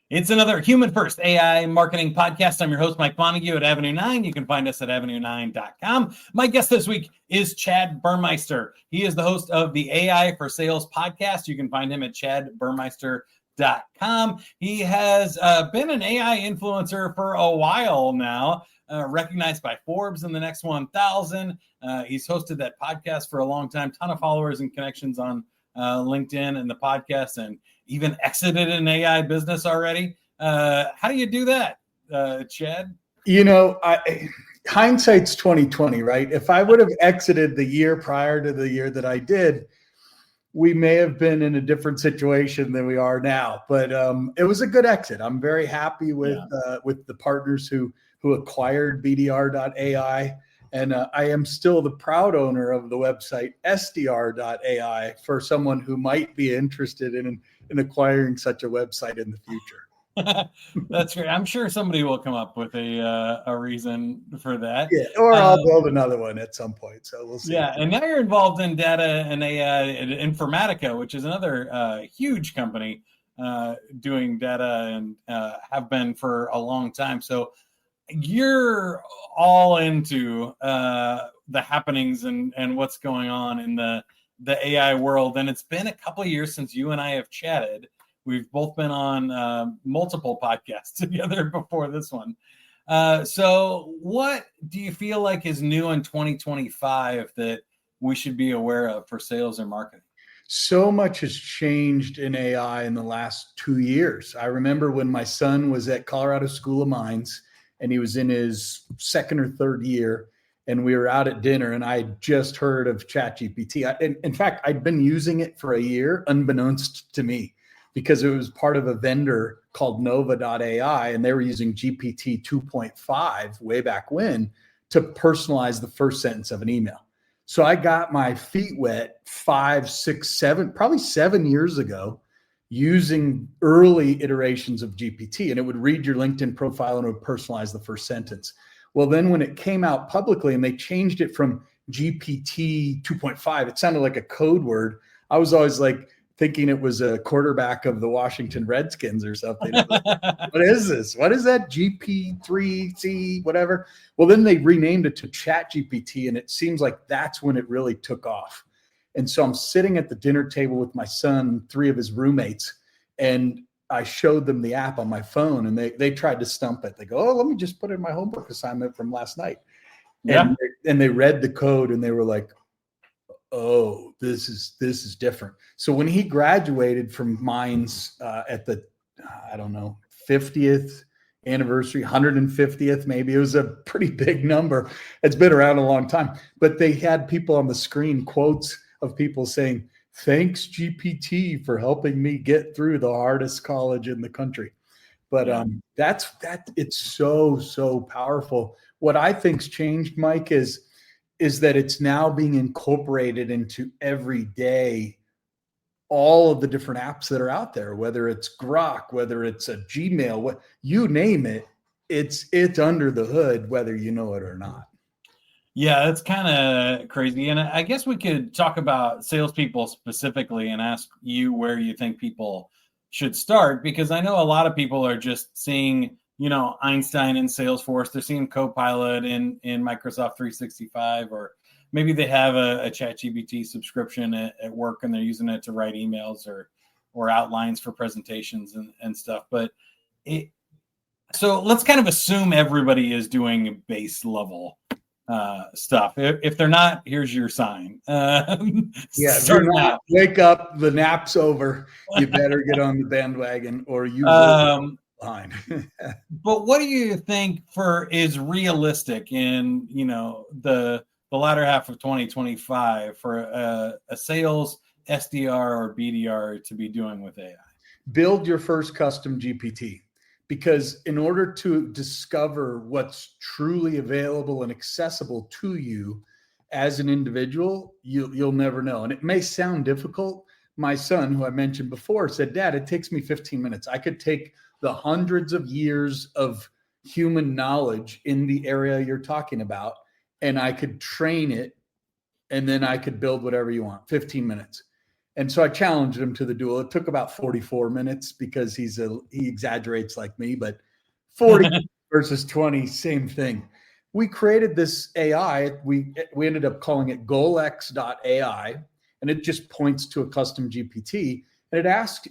It's another Human First AI marketing podcast. I'm your host, Mike Montague at Avenue 9. You can find us at avenue9.com. My guest this week is Chad Burmeister. He is the host of the AI for Sales podcast. You can find him at chadburmeister.com. He has been an AI influencer for a while now, recognized by Forbes in the Next 1000. He's hosted that podcast for a long time, ton of followers and connections on LinkedIn and the podcast, and even exited an AI business already. How do you do that, Chad? You know, hindsight's 2020, right? If I would have exited the year prior to the year that I did, we may have been in a different situation than we are now. But it was a good exit. I'm very happy with the partners who acquired BDR.ai. And I am still the proud owner of the website SDR.ai for someone who might be interested in acquiring such a website in the future. That's great. I'm sure somebody will come up with a reason for that. Yeah, or I'll build another one at some point. So we'll see. Yeah, and now you're involved in data and AI at Informatica, which is another huge company doing data and have been for a long time. So you're all into the happenings and what's going on in the AI world. And it's been a couple of years since you and I have chatted. We've both been on multiple podcasts together before this one. So what do you feel like is new in 2025 that we should be aware of for sales and marketing? So much has changed in AI in the last 2 years. I remember when my son was at Colorado School of Mines, and he was in his second or third year, and we were out at dinner, and I had just heard of ChatGPT. In fact, I'd been using it for a year, unbeknownst to me, because it was part of a vendor called Nova.ai, and they were using GPT 2.5 way back when to personalize the first sentence of an email. So I got my feet wet 5, 6, 7, probably 7 years ago, using early iterations of GPT, and it would read your LinkedIn profile and it would personalize the first sentence. Well, then when it came out publicly and they changed it from GPT 2.5, it sounded like a code word. I was always like thinking it was a quarterback of the Washington Redskins or something. What is this? What is that? GP3C, whatever. Well, then they renamed it to ChatGPT, and it seems like that's when it really took off. And so I'm sitting at the dinner table with my son, 3 of his roommates, and I showed them the app on my phone, and they tried to stump it. They go, "Oh, let me just put in my homework assignment from last night." Yeah. And they read the code, and they were like, "Oh, this is different." So when he graduated from Mines at the, 50th anniversary, 150th, maybe, it was a pretty big number. It's been around a long time, but they had people on the screen, quotes of people saying, "Thanks GPT for helping me get through the hardest college in the country." But it's so powerful. What I think's changed, Mike, is that it's now being incorporated into every day, all of the different apps that are out there, whether it's Grok, whether it's a Gmail, what you name it, it's under the hood, whether you know it or not. Yeah, that's kind of crazy. And I guess we could talk about salespeople specifically and ask you where you think people should start, because I know a lot of people are just seeing, Einstein in Salesforce. They're seeing Copilot in Microsoft 365, or maybe they have a ChatGPT subscription at work and they're using it to write emails or outlines for presentations and stuff. But so let's kind of assume everybody is doing base level stuff. If they're not, here's your sign. Start now. Wake up, the nap's over. You better get on the bandwagon, or you will be behind. But what do you think is realistic in the latter half of 2025 for a sales SDR or BDR to be doing with AI? Build your first custom GPT. Because in order to discover what's truly available and accessible to you as an individual, you'll never know. And it may sound difficult. My son, who I mentioned before, said, "Dad, it takes me 15 minutes. I could take the hundreds of years of human knowledge in the area you're talking about, and I could train it, and then I could build whatever you want, 15 minutes. And so I challenged him to the duel. It took about 44 minutes because he exaggerates like me, but 40 versus 20, same thing. We created this AI. We ended up calling it goalx.ai, and it just points to a custom GPT. And it asks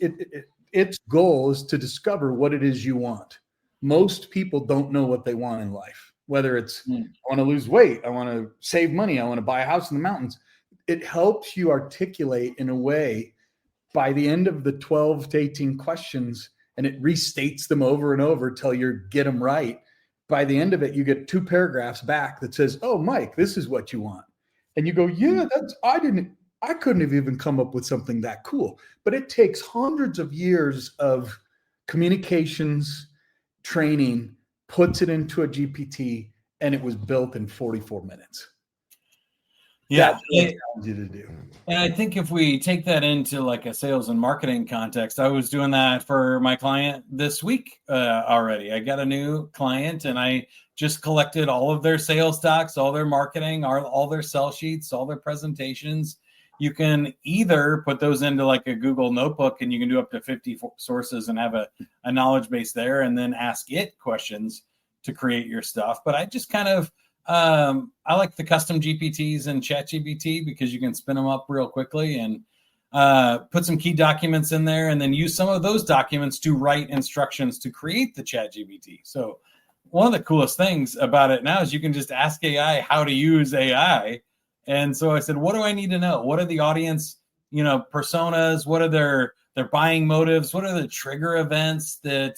its goal is to discover what it is you want. Most people don't know what they want in life, whether it's I want to lose weight, I want to save money, I want to buy a house in the mountains. It helps you articulate in a way by the end of the 12 to 18 questions, and it restates them over and over till you get them right. By the end of it, you get 2 paragraphs back that says, oh, Mike, this is what you want. And you go, yeah, I couldn't have even come up with something that cool. But it takes hundreds of years of communications, training, puts it into a GPT, and it was built in 44 minutes. Yeah. That's what it tells you to do. And I think if we take that into like a sales and marketing context, I was doing that for my client this week already. I got a new client and I just collected all of their sales docs, all their marketing, all their sell sheets, all their presentations. You can either put those into like a Google notebook and you can do up to 50 sources and have a knowledge base there and then ask it questions to create your stuff. But I just kind of, I like the custom GPTs and ChatGPT because you can spin them up real quickly and put some key documents in there and then use some of those documents to write instructions to create the ChatGPT. So one of the coolest things about it now is you can just ask AI how to use AI. And so I said, what do I need to know? What are the audience, personas? What are their buying motives? What are the trigger events that,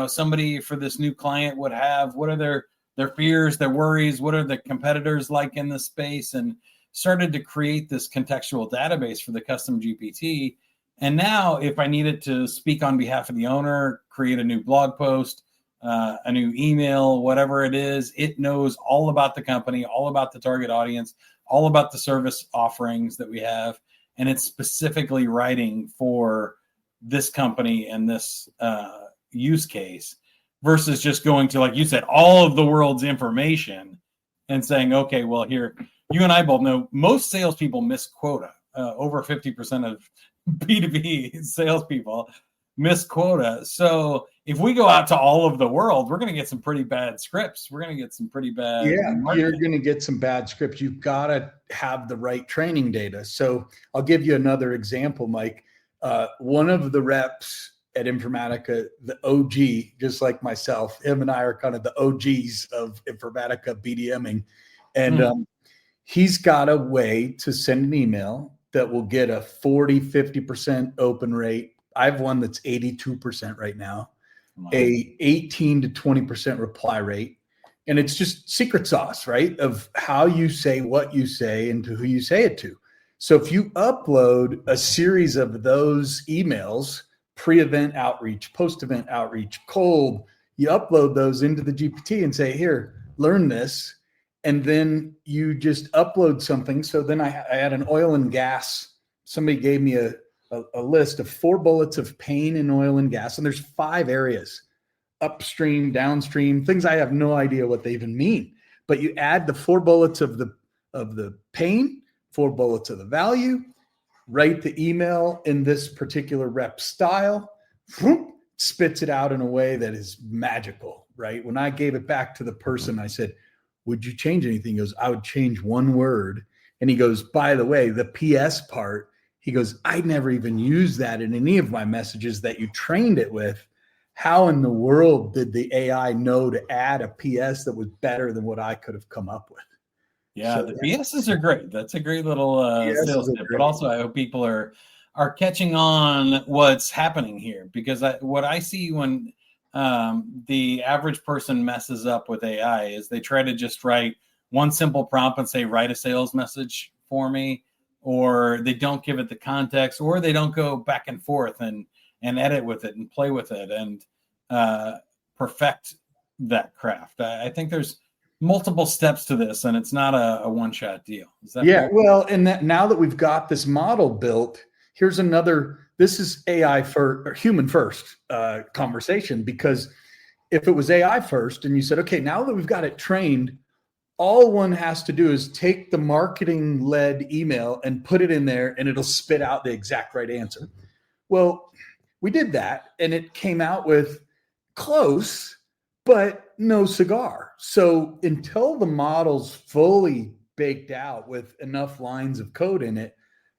somebody for this new client would have? What are their fears, their worries? What are the competitors like in this space? And started to create this contextual database for the custom GPT. And now if I needed to speak on behalf of the owner, create a new blog post, a new email, whatever it is, it knows all about the company, all about the target audience, all about the service offerings that we have. And it's specifically writing for this company and this use case versus just going to, like you said, all of the world's information and saying, okay, well, here, you and I both know most salespeople miss quota. Over 50% of B2B salespeople miss quota. So if we go out to all of the world, we're going to get some pretty bad scripts. We're going to get some pretty bad. Yeah, you're going to get some bad scripts. You've got to have the right training data. So I'll give you another example, Mike. One of the reps at Informatica, the OG, just like myself, him and I are kind of the OGs of Informatica BDMing. And he's got a way to send an email that will get a 40, 50% open rate. I have one that's 82% right now, a 18 to 20% reply rate. And it's just secret sauce, right? Of how you say what you say and to who you say it to. So if you upload a series of those emails, pre-event outreach, post-event outreach, cold, you upload those into the GPT and say, here, learn this. And then you just upload something. So then I had an oil and gas. Somebody gave me a list of 4 bullets of pain in oil and gas. And there's 5 areas, upstream, downstream, things I have no idea what they even mean. But you add the 4 bullets of the pain, 4 bullets of the value, write the email in this particular rep style, spits it out in a way that is magical, right? When I gave it back to the person, I said, would you change anything? He goes, I would change 1 word. And he goes, by the way, the PS part, he goes, I never even used that in any of my messages that you trained it with. How in the world did the AI know to add a PS that was better than what I could have come up with? Yeah, so, the PSs are great. That's a great little sales tip. But also, I hope people are catching on what's happening here, because what I see when the average person messes up with AI is they try to just write one simple prompt and say, write a sales message for me, or they don't give it the context, or they don't go back and forth and edit with it and play with it and perfect that craft. I think there's multiple steps to this, and it's not a one-shot deal. Is that fair? Well, and that now that we've got this model built, here's another. This is AI or human first conversation, because if it was AI first and you said, okay, now that we've got it trained, all one has to do is take the marketing led email and put it in there and it'll spit out the exact right answer. Well, we did that and it came out with close, but no cigar. So until the model's fully baked out with enough lines of code in it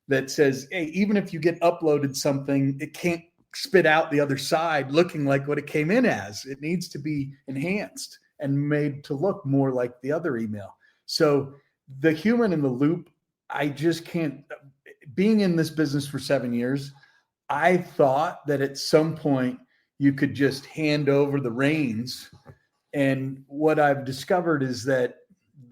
that says, hey, even if you get uploaded something, it can't spit out the other side looking like what it came in as. It needs to be enhanced and made to look more like the other email. So the human in the loop, I just can't, being in this business for 7 years, I thought that at some point you could just hand over the reins. And what I've discovered is that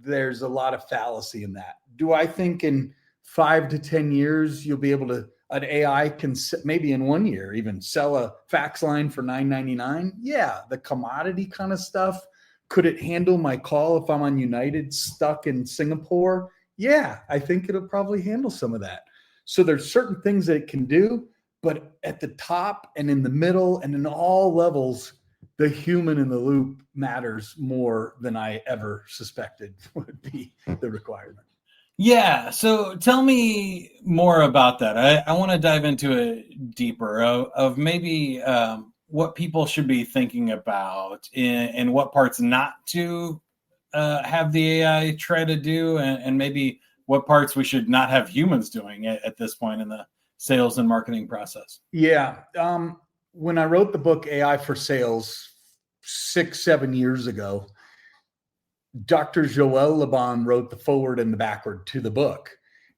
there's a lot of fallacy in that. Do I think in 5 to 10 years, you'll be able to, an AI can maybe in 1 year even sell a fax line for $9.99? Yeah, the commodity kind of stuff. Could it handle my call if I'm on United stuck in Singapore? Yeah, I think it'll probably handle some of that. So there's certain things that it can do, but at the top and in the middle and in all levels, the human in the loop matters more than I ever suspected would be the requirement. Yeah. So tell me more about that. I want to dive into it deeper of maybe what people should be thinking about and what parts not to have the AI try to do, and maybe what parts we should not have humans doing at this point in the sales and marketing process. Yeah. When I wrote the book AI for Sales 6-7 years ago, Dr. Joel Laban wrote the forward and the backward to the book,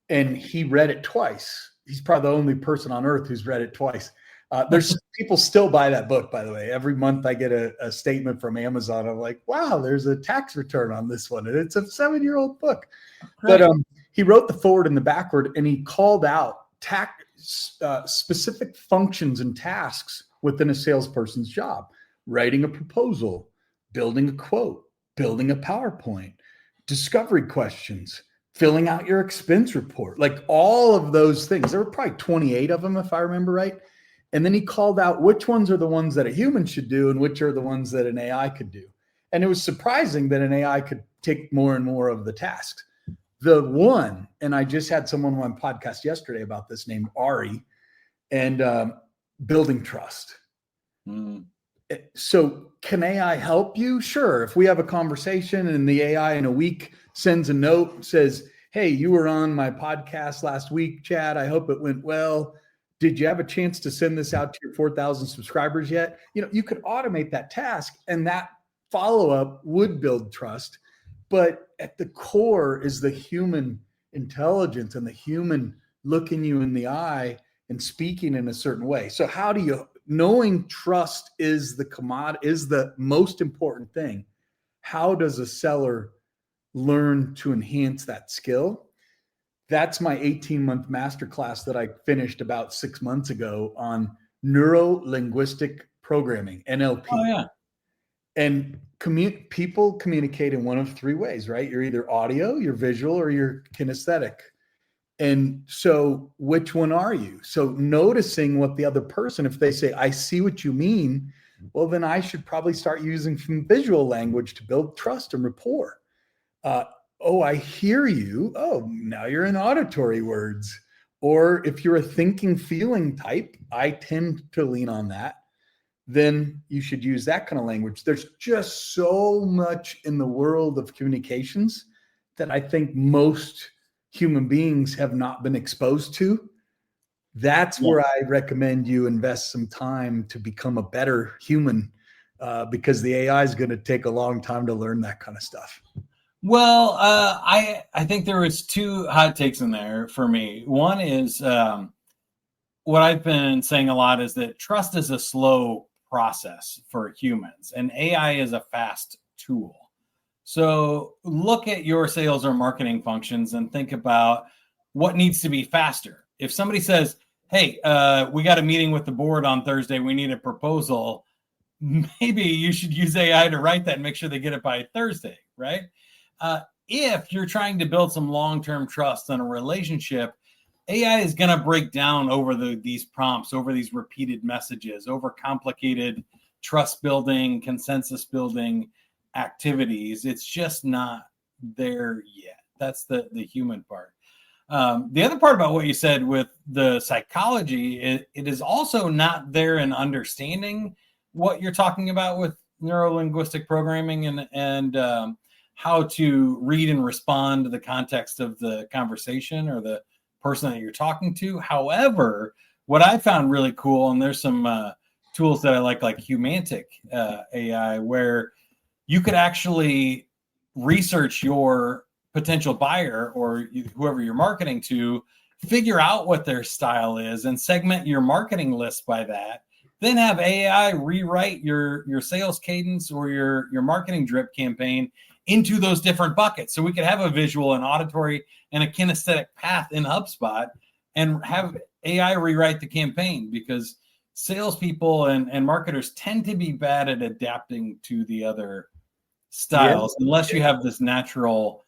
and he read it twice. He's probably the only person on earth who's read it twice. There's people still buy that book, by the way. Every month I get a statement from Amazon. I'm like, wow, there's a tax return on this one. And it's a 7-year-old book. Right. But he wrote the forward and the backward, and he called out specific functions and tasks within a salesperson's job: writing a proposal, building a quote, building a PowerPoint, discovery questions, filling out your expense report, like all of those things. There were probably 28 of them, if I remember right. And then he called out which ones are the ones that a human should do and which are the ones that an AI could do. And it was surprising that an AI could take more and more of the tasks. The one, and I just had someone on my podcast yesterday about this, named Ari, and building trust. So can AI help you? Sure. If we have a conversation and the AI in a week sends a note, says, hey, you were on my podcast last week, Chad. I hope it went well. Did you have a chance to send this out to your 4,000 subscribers yet? You could automate that task, and that follow-up would build trust. But at the core is the human intelligence and the human looking you in the eye and speaking in a certain way. So how do you, knowing trust is the most important thing. How does a seller learn to enhance that skill? That's my 18-month masterclass that I finished about 6 months ago on neuro-linguistic programming, NLP. Oh, yeah. And people communicate in one of three ways, right? You're either audio, you're visual, or you're kinesthetic. And so which one are you? So noticing what the other person, if they say, I see what you mean, well, then I should probably start using some visual language to build trust and rapport. Oh, I hear you. Oh, now you're in auditory words. Or if you're a thinking, feeling type, I tend to lean on that. Then you should use that kind of language. There's just so much in the world of communications that I think most human beings have not been exposed to. That's where I recommend you invest some time to become a better human, because the AI is going to take a long time to learn that kind of stuff. Well, I think there was two hot takes in there for me. One is what I've been saying a lot is that trust is a slow process for humans, and AI is a fast tool. So look at your sales or marketing functions and think about what needs to be faster. If somebody says, hey, we got a meeting with the board on Thursday, we need a proposal, maybe you should use AI to write that and make sure they get it by Thursday, right? If you're trying to build some long-term trust in a relationship, AI is going to break down over these prompts, over these repeated messages, over complicated trust building, consensus building activities. It's just not there yet. That's the human part. The other part about what you said with the psychology, it is also not there in understanding what you're talking about with neuro-linguistic programming and how to read and respond to the context of the conversation or the person that you're talking to. However, what I found really cool, and there's some tools that I like Humantic AI, where you could actually research your potential buyer or whoever you're marketing to, figure out what their style is and segment your marketing list by that. Then have AI rewrite your sales cadence or your marketing drip campaign into those different buckets. So we could have a visual, an auditory, and a kinesthetic path in HubSpot and have AI rewrite the campaign, because salespeople and marketers tend to be bad at adapting to the other styles, unless you have this natural,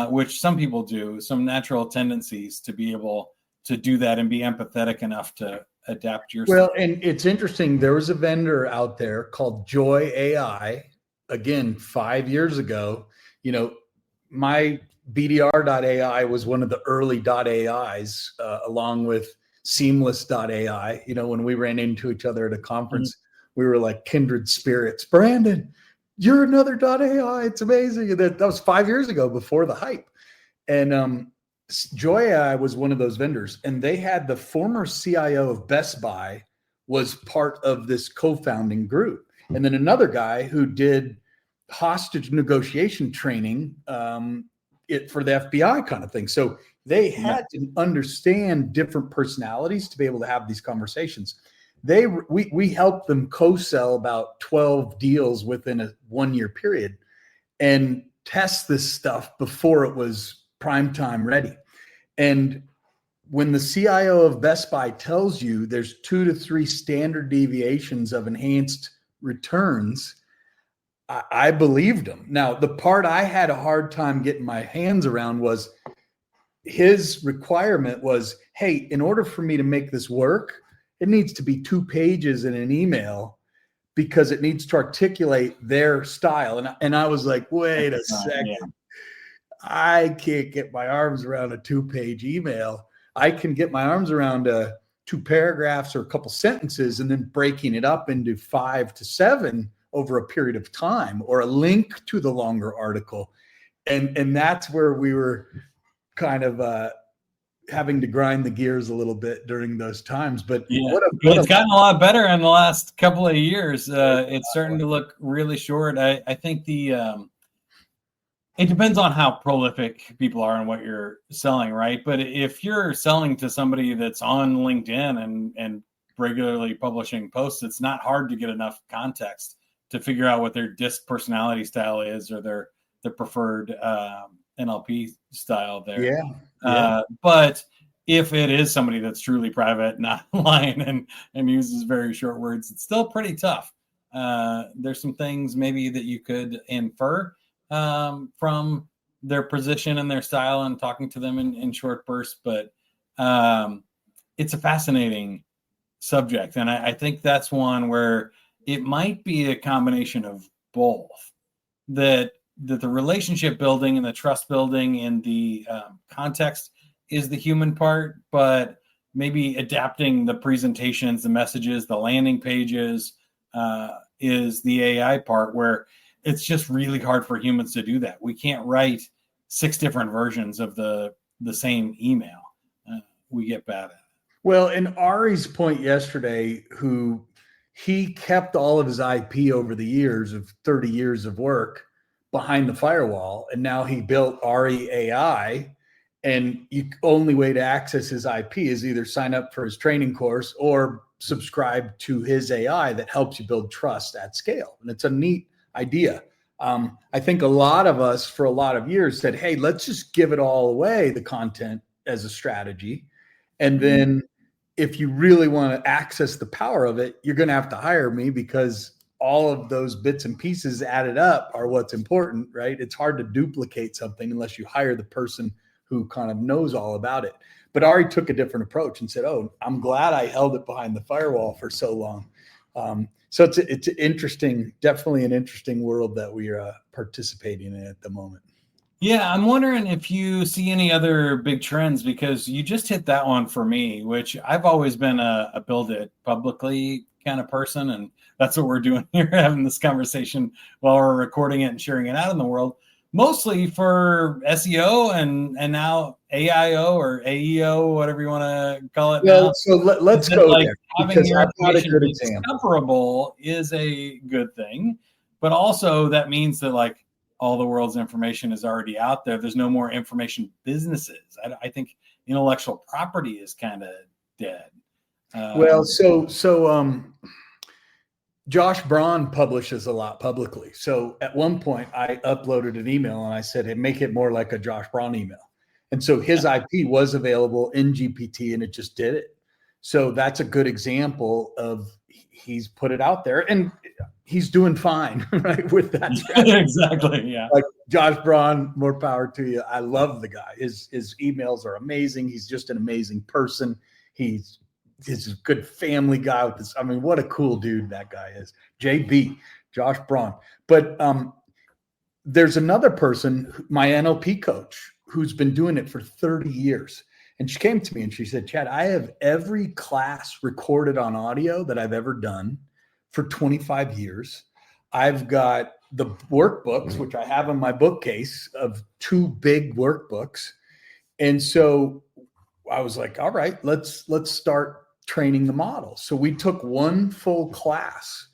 which some people do, some natural tendencies to be able to do that and be empathetic enough to adapt your Well, style. and it's interesting. There was a vendor out there called Joy AI. Again, 5 years ago, my BDR.ai was one of the early .ais, along with Seamless.ai. When we ran into each other at a conference, we were like kindred spirits. Brandon, you're another .ai. It's amazing. And that was 5 years ago, before the hype. And Joy AI was one of those vendors, and they had the former CIO of Best Buy was part of this co-founding group. And then another guy who did hostage negotiation training for the FBI kind of thing. So they had to understand different personalities to be able to have these conversations. We helped them co-sell about 12 deals within a 1 year period and test this stuff before it was prime time ready. And when the CIO of Best Buy tells you there's 2 to 3 standard deviations of enhanced returns, I believed him. Now, the part I had a hard time getting my hands around was his requirement was, hey, in order for me to make this work, it needs to be 2 pages in an email because it needs to articulate their style. And I was like, wait a second. Yeah. I can't get my arms around a 2-page email. I can get my arms around 2 paragraphs or a couple sentences and then breaking it up into 5 to 7 over a period of time, or a link to the longer article. And that's where we were kind of having to grind the gears a little bit during those times. But yeah, it's gotten a lot better in the last couple of years. It's starting to look really short. I think it depends on how prolific people are and what you're selling, right? But if you're selling to somebody that's on LinkedIn and regularly publishing posts, it's not hard to get enough context to figure out what their disc personality style is, or their preferred NLP style there. Yeah. But if it is somebody that's truly private, not online, and uses very short words, it's still pretty tough. There's some things maybe that you could infer from their position and their style and talking to them in short bursts, but it's a fascinating subject. And I think that's one where it might be a combination of both, that the relationship building and the trust building and the context is the human part, but maybe adapting the presentations, the messages, the landing pages is the AI part, where it's just really hard for humans to do that. We can't write 6 different versions of the same email. We get bad at it. Well, and Ari's point yesterday, he kept all of his IP over the years of 30 years of work behind the firewall. And now he built Ari AI, and the only way to access his IP is either sign up for his training course or subscribe to his AI that helps you build trust at scale. And it's a neat idea. I think a lot of us for a lot of years said, hey, let's just give it all away, the content, as a strategy. And then if you really want to access the power of it, you're going to have to hire me, because all of those bits and pieces added up are what's important, right? It's hard to duplicate something unless you hire the person who kind of knows all about it. But Ari took a different approach and said, oh, I'm glad I held it behind the firewall for so long. So it's interesting, definitely an interesting world that we are participating in at the moment. Yeah, I'm wondering if you see any other big trends, because you just hit that one for me, which I've always been a build it publicly kind of person. And that's what we're doing here, having this conversation while we're recording it and sharing it out in the world, mostly for SEO and now AIO or AEO, whatever you want to call it Well, now. so let's That, go like, there having because your I've got a information good be example. discoverable is a good thing, but also that means that, like, all the world's information is already out there. There's no more information businesses. I think intellectual property is kind of dead. Well, Josh Braun publishes a lot publicly. So at one point, I uploaded an email and I said, "Hey, make it more like a Josh Braun email." And so his IP was available in GPT, and it just did it. So that's a good example of he's put it out there, and he's doing fine, right, with that strategy. Exactly. Yeah. Like Josh Braun, more power to you. I love the guy. His emails are amazing. He's just an amazing person. He's a good family guy with this. I mean, what a cool dude that guy is. JB, Josh Braun. But there's another person, my NLP coach, who's been doing it for 30 years. And she came to me and she said, "Chad, I have every class recorded on audio that I've ever done for 25 years. I've got the workbooks, which I have in my bookcase, of 2 big workbooks." And so I was like, "All right, let's start training the model." So we took one full class,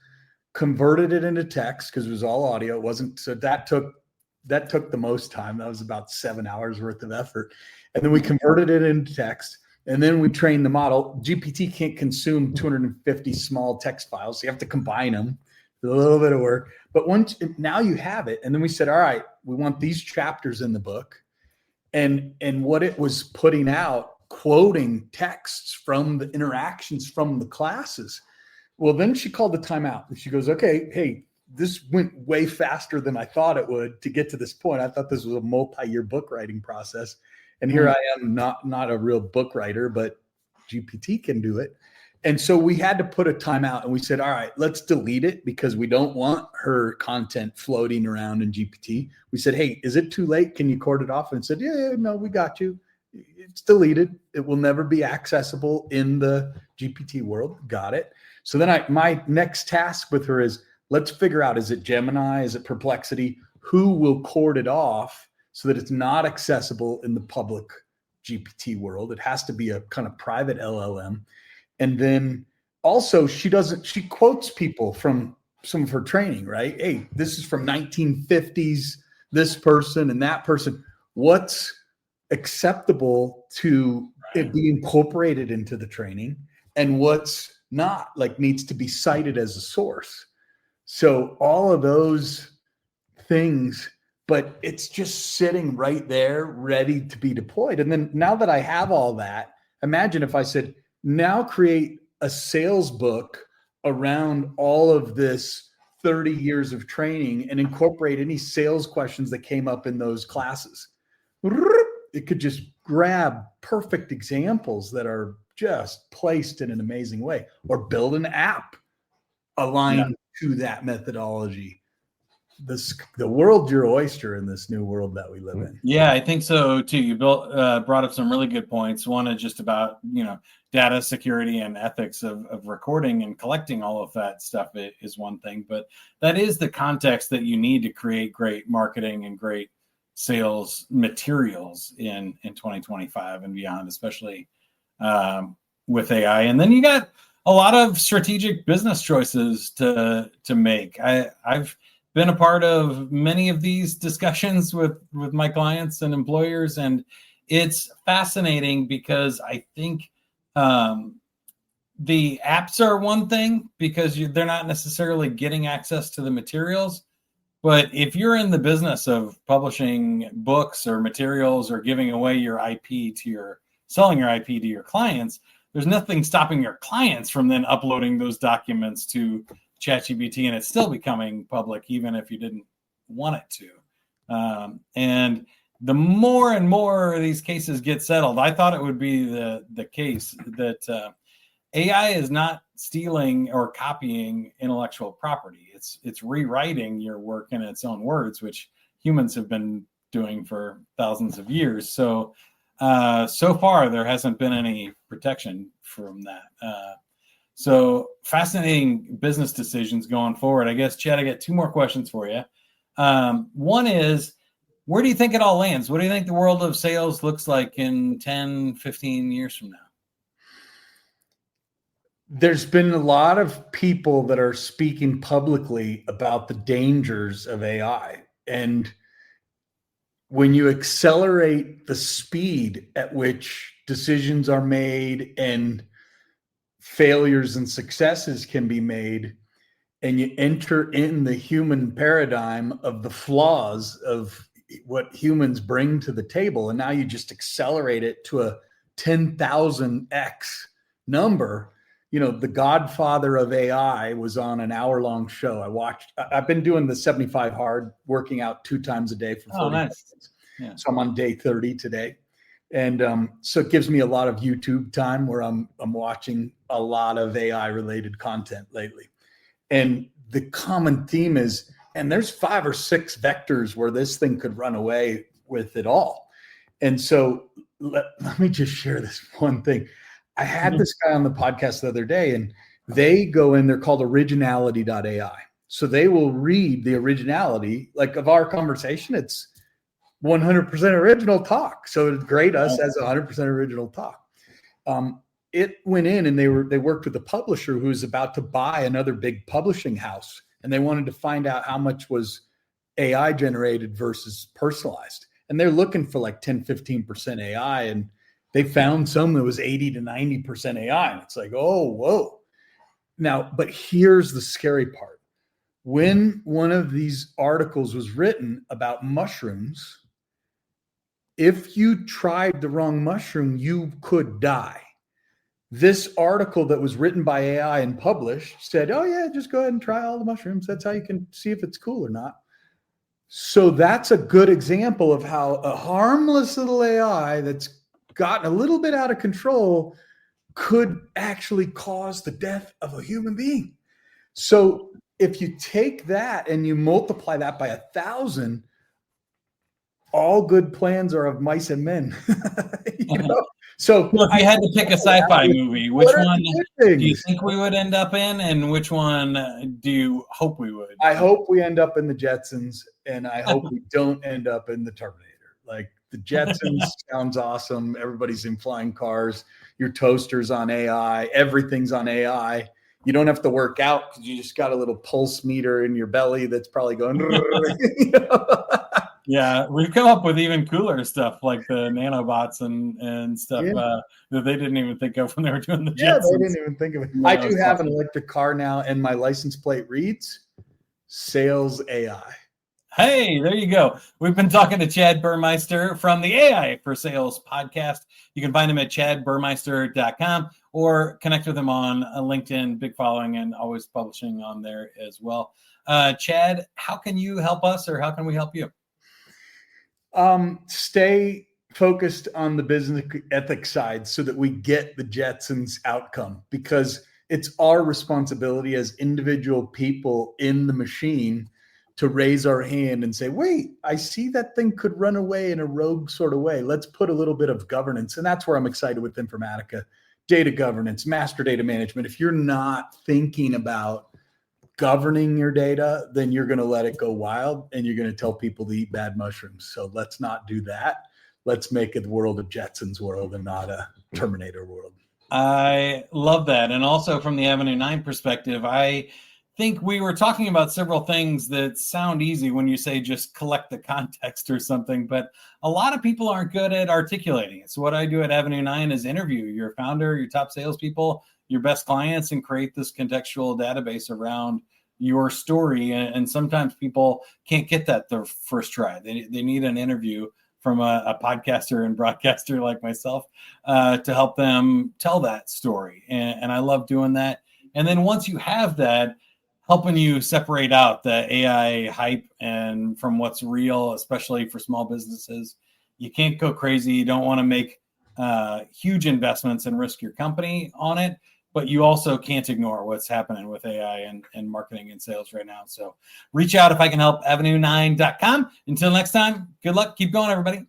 converted it into text because it was all audio. It wasn't, so that took the most time. That was about 7 hours worth of effort. And then we converted it into text. And then we trained the model. GPT can't consume 250 small text files. So you have to combine them. It's a little bit of work. But now you have it. And then we said, "All right, we want these chapters in the book." And what it was putting out, quoting texts from the interactions from the classes. Well, then she called the timeout and she goes, "Okay, hey, this went way faster than I thought it would to get to this point. I thought this was a multi-year book writing process. And here I am, not a real book writer, but GPT can do it." And so we had to put a timeout and we said, "All right, let's delete it because we don't want her content floating around in GPT." We said, "Hey, is it too late? Can you cord it off?" And it said, "Yeah, no, we got you. It's deleted. It will never be accessible in the GPT world." Got it. So then my next task with her is, let's figure out, is it Gemini? Is it Perplexity? Who will cord it off so that it's not accessible in the public GPT world? It has to be a kind of private LLM. And then also she quotes people from some of her training, right? "Hey, this is from 1950s, this person and that person." What's acceptable to it be incorporated into the training and what's not, like, needs to be cited as a source. So all of those things, but it's just sitting right there ready to be deployed. And then now that I have all that, imagine if I said, now create a sales book around all of this 30 years of training and incorporate any sales questions that came up in those classes. It could just grab perfect examples that are just placed in an amazing way, or build an app aligned to that methodology. The world's your oyster in this new world that we live in. Yeah, I think so too. You brought up some really good points. One is just about, data security and ethics of recording and collecting all of that stuff is one thing, but that is the context that you need to create great marketing and great sales materials in 2025 and beyond, especially with AI. And then you got a lot of strategic business choices to make. I've been a part of many of these discussions with my clients and employers, and it's fascinating because I think the apps are one thing because they're not necessarily getting access to the materials. But if you're in the business of publishing books or materials or giving away your IP selling your IP to your clients, there's nothing stopping your clients from then uploading those documents to ChatGPT, and it's still becoming public even if you didn't want it to. And the more and more these cases get settled, I thought it would be the case that AI is not stealing or copying intellectual property. It's rewriting your work in its own words, which humans have been doing for thousands of years. So so far there hasn't been any protection from that. So fascinating business decisions going forward. I guess, Chad, I got two more questions for you. One is, where do you think it all lands? What do you think the world of sales looks like in 10, 15 years from now? There's been a lot of people that are speaking publicly about the dangers of AI. And when you accelerate the speed at which decisions are made and failures and successes can be made, and you enter in the human paradigm of the flaws of what humans bring to the table, and now you just accelerate it to a 10,000x number. You know, the godfather of AI was on an hour-long show. I've been doing the 75 hard, working out 2 times a day for 40 nice. minutes. Yeah. So I'm on day 30 today. And so it gives me a lot of YouTube time where I'm watching a lot of AI related content lately. And the common theme is, and there's 5 or 6 vectors where this thing could run away with it all. And so let me just share this one thing. I had this guy on the podcast the other day, and they go in, they're called originality.ai. So they will read the originality, like of our conversation. It's 100% original talk. So it grade us as 100% original talk. It went in, and they worked with a publisher who was about to buy another big publishing house, and they wanted to find out how much was AI generated versus personalized. And they're looking for like 10, 15% AI. And they found some that was 80 to 90% AI. And it's like, oh, whoa. Now, but here's the scary part. When one of these articles was written about mushrooms, if you tried the wrong mushroom, you could die. This article that was written by AI and published said, oh yeah, just go ahead and try all the mushrooms. That's how you can see if it's cool or not. So that's a good example of how a harmless little AI that's gotten a little bit out of control could actually cause the death of a human being. So if you take that and you multiply that by 1,000, all good plans are of mice and men. You know? So well, if you had to pick a sci-fi movie, which one do you think we would end up in, and which one do you hope we would? I hope we end up in the Jetsons, and I hope we don't end up in the Terminator. Like, the Jetsons sounds awesome. Everybody's in flying cars. Your toaster's on AI. Everything's on AI. You don't have to work out because you just got a little pulse meter in your belly that's probably going. You know? Yeah, we've come up with even cooler stuff like the nanobots and stuff that they didn't even think of when they were doing the Jetsons. Yeah, they didn't even think of it. I do have an electric car now, and my license plate reads Sales AI. Hey, there you go. We've been talking to Chad Burmeister from the AI for Sales podcast. You can find him at chadburmeister.com or connect with him on LinkedIn, big following, and always publishing on there as well. Chad, how can you help us, or how can we help you? Stay focused on the business ethics side so that we get the Jetsons outcome, because it's our responsibility as individual people in the machine to raise our hand and say, wait, I see that thing could run away in a rogue sort of way. Let's put a little bit of governance. And that's where I'm excited with Informatica, data governance, master data management. If you're not thinking about governing your data, then you're going to let it go wild, and you're going to tell people to eat bad mushrooms. So let's not do that. Let's make it the world of Jetsons world and not a Terminator world. I love that. And also from the Avenue 9 perspective, I think we were talking about several things that sound easy when you say just collect the context or something, but a lot of people aren't good at articulating it. So what I do at Avenue 9 is interview your founder, your top salespeople, your best clients, and create this contextual database around your story. And sometimes people can't get that the first try. They need an interview from a podcaster and broadcaster like myself to help them tell that story. And I love doing that. And then once you have that, helping you separate out the AI hype and from what's real, especially for small businesses. You can't go crazy. You don't want to make huge investments and risk your company on it. but you also can't ignore what's happening with AI and marketing and sales right now. So reach out if I can help, avenue9.com. Until next time, good luck. Keep going, everybody.